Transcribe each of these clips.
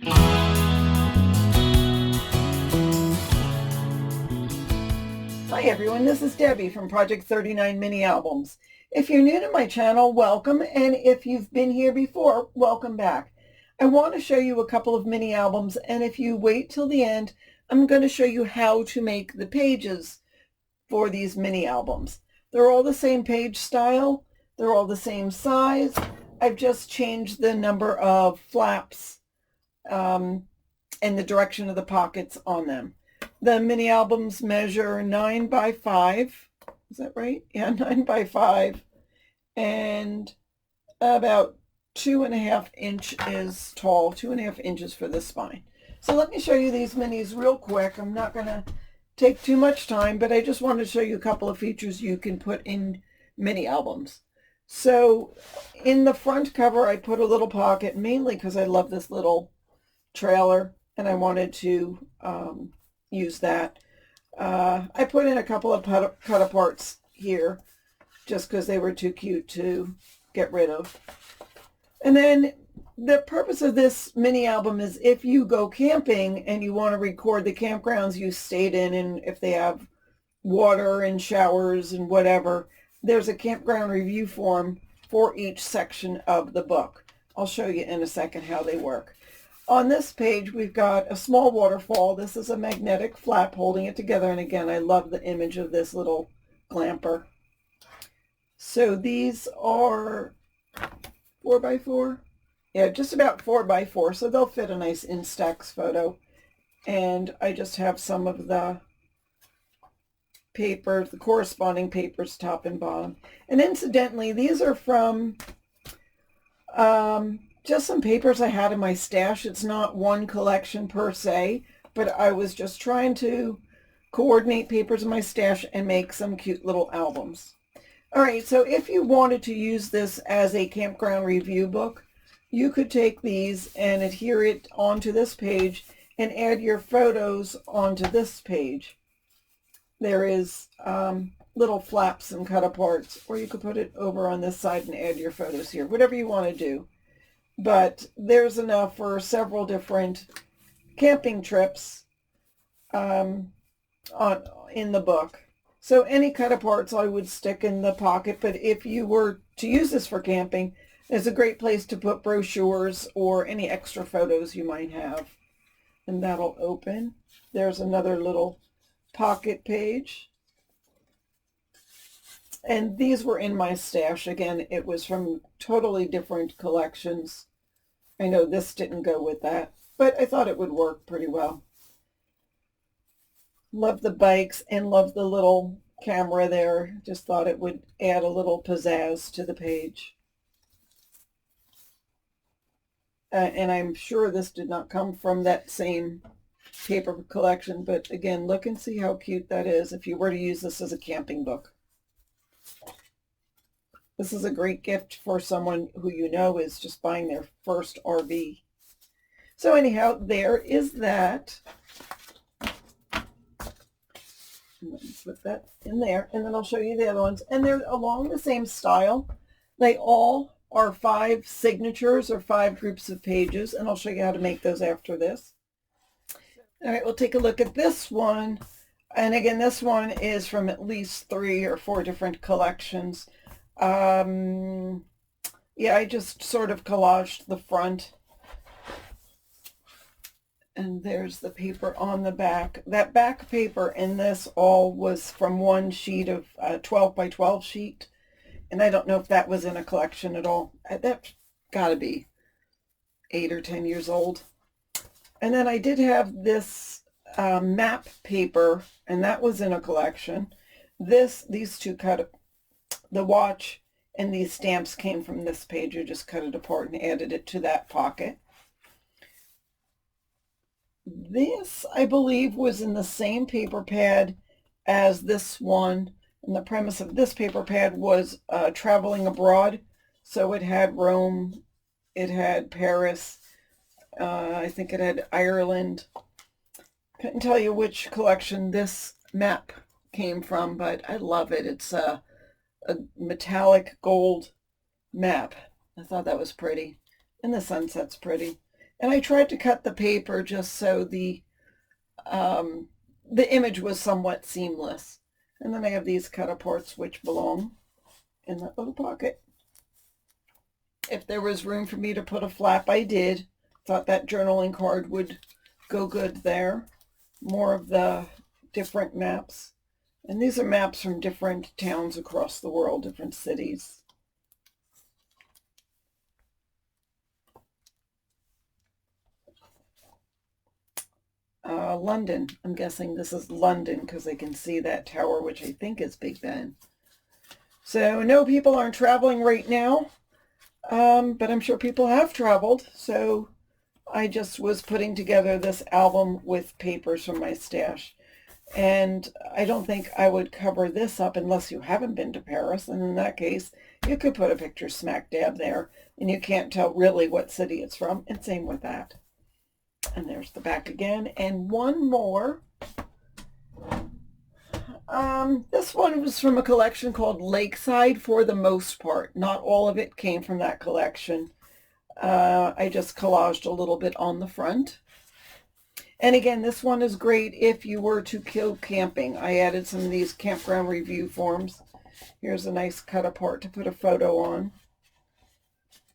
Hi everyone, this is Debbie from Project 39 Mini Albums. If you're new to my channel, welcome, and if you've been here before, welcome back. I want to show you a couple of mini albums, and if you wait till the end, I'm going to show you how to make the pages for these mini albums. They're all the same page style, they're all the same size. I've just changed the number of flaps and the direction of the pockets on them. The mini albums measure 9 by 5. Is that right? Yeah, 9 by 5 and about 2.5 inches tall, 2.5 inches for the spine. So let me show you these minis real quick. I'm not going to take too much time, but I just wanted to show you a couple of features you can put in mini albums. So in the front cover, I put a little pocket, mainly because I love this little trailer and I wanted to use that. I put in a couple of cut aparts here just because they were too cute to get rid of. And then the purpose of this mini album is if you go camping and you want to record the campgrounds you stayed in, and if they have water and showers and whatever, there's a campground review form for each section of the book. I'll show you in a second how they work. On this page, we've got a small waterfall. This is a magnetic flap holding it together. And again, I love the image of this little glamper. So these are 4x4. Yeah, just about 4x4. So they'll fit a nice Instax photo. And I just have some of the paper, the corresponding papers, top and bottom. And incidentally, these are from just some papers I had in my stash. It's not one collection per se, but I was just trying to coordinate papers in my stash and make some cute little albums. All right, so if you wanted to use this as a campground review book, you could take these and adhere it onto this page and add your photos onto this page. There is little flaps and cut aparts, or you could put it over on this side and add your photos here, whatever you want to do. But there's enough for several different camping trips in the book. So any cut aparts I would stick in the pocket, but if you were to use this for camping, it's a great place to put brochures or any extra photos you might have. And that'll open. There's another little pocket page. And these were in my stash. Again, it was from totally different collections. I know this didn't go with that, but I thought it would work pretty well. Love the bikes and love the little camera there. Just thought it would add a little pizzazz to the page. And I'm sure this did not come from that same paper collection, but again, look and see how cute that is if you were to use this as a camping book. This is a great gift for someone who you know is just buying their first RV. So anyhow, there is that. Let me put that in there, and then I'll show you the other ones. And they're along the same style. They all are 5 signatures or 5 groups of pages, and I'll show you how to make those after this. All right, we'll take a look at this one. And again, this one is from at least 3 or 4 different collections. Yeah, I just sort of collaged the front. And there's the paper on the back. That back paper in this all was from one sheet of 12 by 12 sheet. And I don't know if that was in a collection at all. That's got to be 8 or 10 years old. And then I did have this map paper, and that was in a collection. These two the watch and these stamps came from this page. I just cut it apart and added it to that pocket. This, I believe, was in the same paper pad as this one. And the premise of this paper pad was traveling abroad. So it had Rome, it had Paris, I think it had Ireland. Couldn't tell you which collection this map came from, but I love it. It's a metallic gold map. I thought that was pretty. And the sunset's pretty. And I tried to cut the paper just so the image was somewhat seamless. And then I have these cut aparts which belong in that little pocket. If there was room for me to put a flap, I did. Thought that journaling card would go good there. More of the different maps. And these are maps from different towns across the world, different cities. London. I'm guessing this is London because I can see that tower, which I think is Big Ben. So no, people aren't traveling right now, but I'm sure people have traveled. So I just was putting together this album with papers from my stash. And I don't think I would cover this up unless you haven't been to Paris. And in that case, you could put a picture smack dab there and you can't tell really what city it's from. And same with that. And there's the back again. And one more. This one was from a collection called Lakeside for the most part. Not all of it came from that collection. I just collaged a little bit on the front. And again, this one is great if you were to go camping. I added some of these campground review forms. Here's a nice cut apart to put a photo on.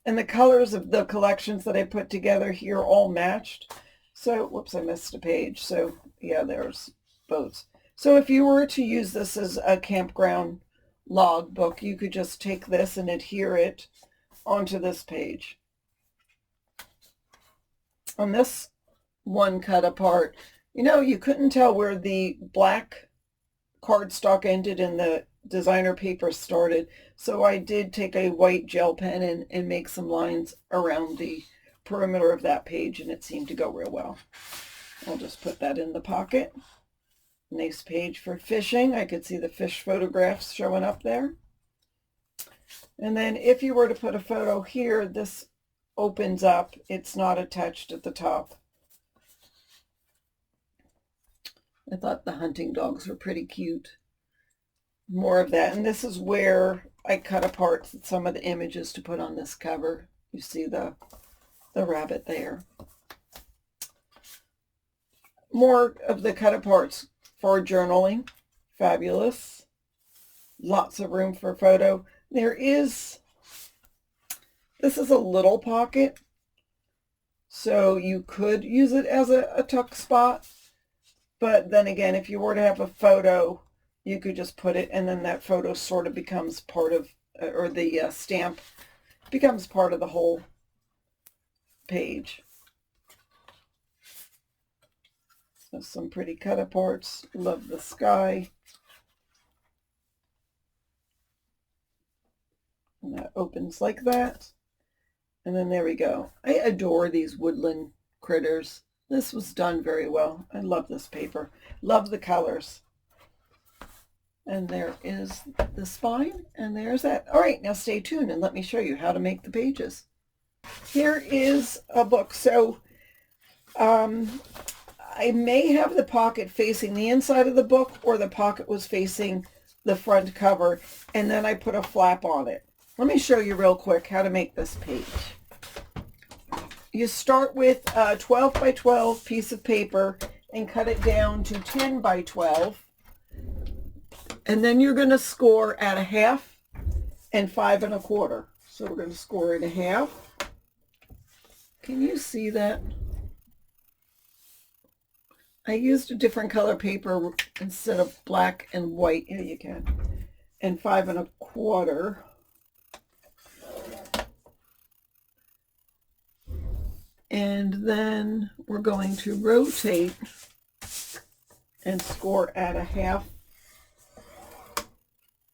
And the colors of the collections that I put together here all matched. So, whoops, I missed a page. So, yeah, there's boats. So if you were to use this as a campground log book, you could just take this and adhere it onto this page. On this one cut apart, you know, you couldn't tell where the black cardstock ended and the designer paper started. So I did take a white gel pen and make some lines around the perimeter of that page, and it seemed to go real well. I'll just put that in the pocket. Nice page for fishing. I could see the fish photographs showing up there. And then if you were to put a photo here, this opens up. It's not attached at the top. I thought the hunting dogs were pretty cute. More of that. And this is where I cut apart some of the images to put on this cover. You see the rabbit there. More of the cut aparts for journaling. Fabulous. Lots of room for photo. This is a little pocket, so you could use it as a tuck spot. But then again, if you were to have a photo, you could just put it, and then that photo sort of becomes part of, or the stamp becomes part of the whole page. So some pretty cut aparts. Love the sky. And that opens like that. And then there we go. I adore these woodland critters. This was done very well. I love this paper. Love the colors. And there is the spine, and there's that. All right, now stay tuned and let me show you how to make the pages. Here is a book. So I may have the pocket facing the inside of the book, or the pocket was facing the front cover, and then I put a flap on it. Let me show you real quick how to make this page. You start with a 12 by 12 piece of paper and cut it down to 10 by 12. And then you're going to score at 1/2 and 5 1/4. So we're going to score at 1/2. Can you see that? I used a different color paper instead of black and white. Here you can. And 5 1/4. And then we're going to rotate and score at 1/2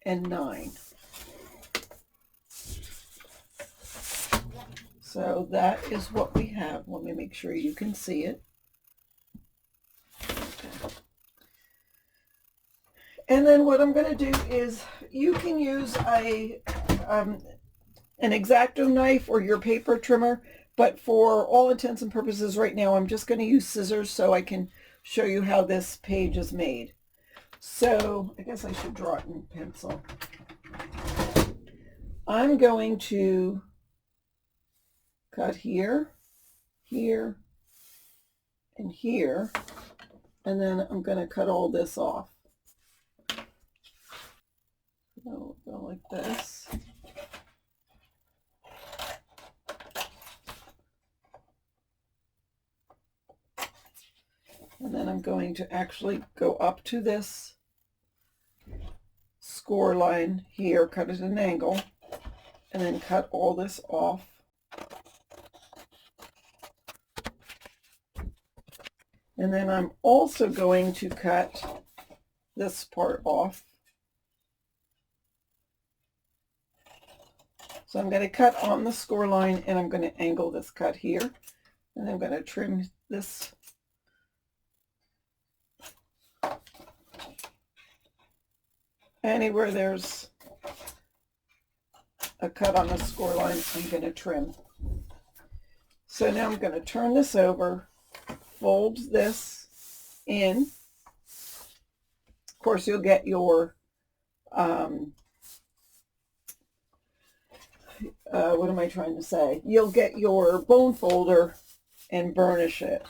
and 9. So that is what we have. Let me make sure you can see it. Okay. And then what I'm going to do is, you can use an X-Acto knife or your paper trimmer, but for all intents and purposes right now, I'm just going to use scissors so I can show you how this page is made. So I guess I should draw it in pencil. I'm going to cut here, here and here, and then I'm going to cut all this off. So go like this. And then I'm going to actually go up to this score line here, cut it at an angle, and then cut all this off. And then I'm also going to cut this part off. So I'm going to cut on the score line, and I'm going to angle this cut here, and I'm going to trim this anywhere there's a cut on the score line. I'm going to trim. So now I'm going to turn this over, fold this in. Of course, you'll get your what am I trying to say? You'll get your bone folder and burnish it.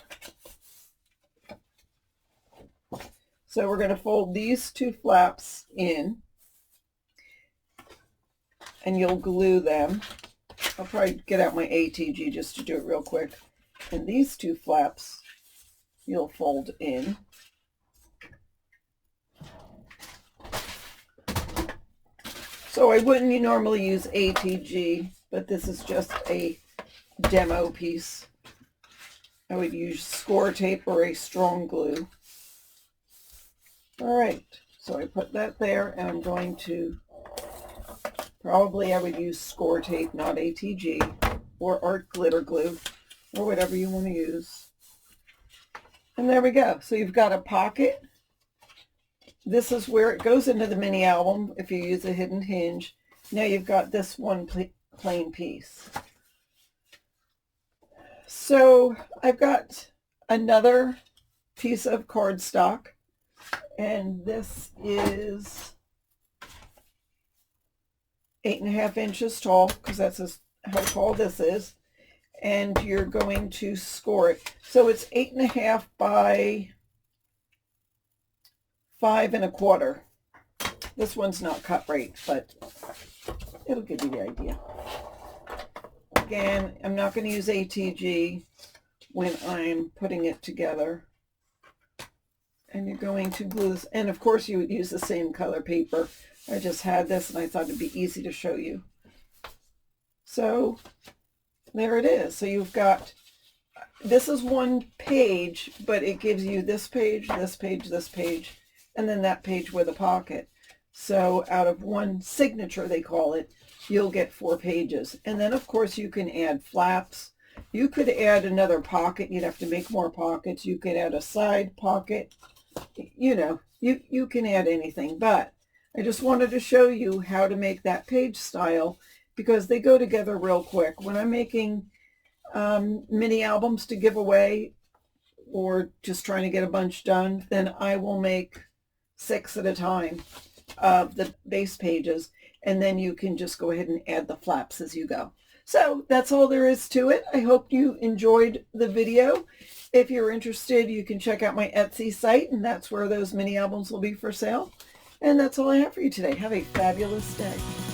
So we're going to fold these two flaps in, and you'll glue them. I'll probably get out my ATG just to do it real quick. And these two flaps you'll fold in. So I wouldn't normally use ATG, but this is just a demo piece. I would use score tape or a strong glue. All right, so I put that there, and I'm going to, probably I would use score tape, not ATG, or art glitter glue, or whatever you want to use. And there we go. So you've got a pocket. This is where it goes into the mini album if you use a hidden hinge. Now you've got this one plain piece. So I've got another piece of cardstock, and this is 8.5 inches tall, because that's how tall this is. And you're going to score it. So it's 8.5 by 5 1/4. This one's not cut right, but it'll give you the idea. Again, I'm not going to use ATG when I'm putting it together. And you're going to glue this. And of course you would use the same color paper. I just had this and I thought it'd be easy to show you. So there it is. So you've got, this is one page, but it gives you this page, this page, this page, and then that page with a pocket. So out of one signature, they call it, you'll get 4 pages. And then of course you can add flaps. You could add another pocket. You'd have to make more pockets. You could add a side pocket. You know, you can add anything, but I just wanted to show you how to make that page style, because they go together real quick. When I'm making mini albums to give away, or just trying to get a bunch done, then I will make 6 at a time of the base pages, and then you can just go ahead and add the flaps as you go. So that's all there is to it. I hope you enjoyed the video. If you're interested, you can check out my Etsy site, and that's where those mini albums will be for sale. And that's all I have for you today. Have a fabulous day.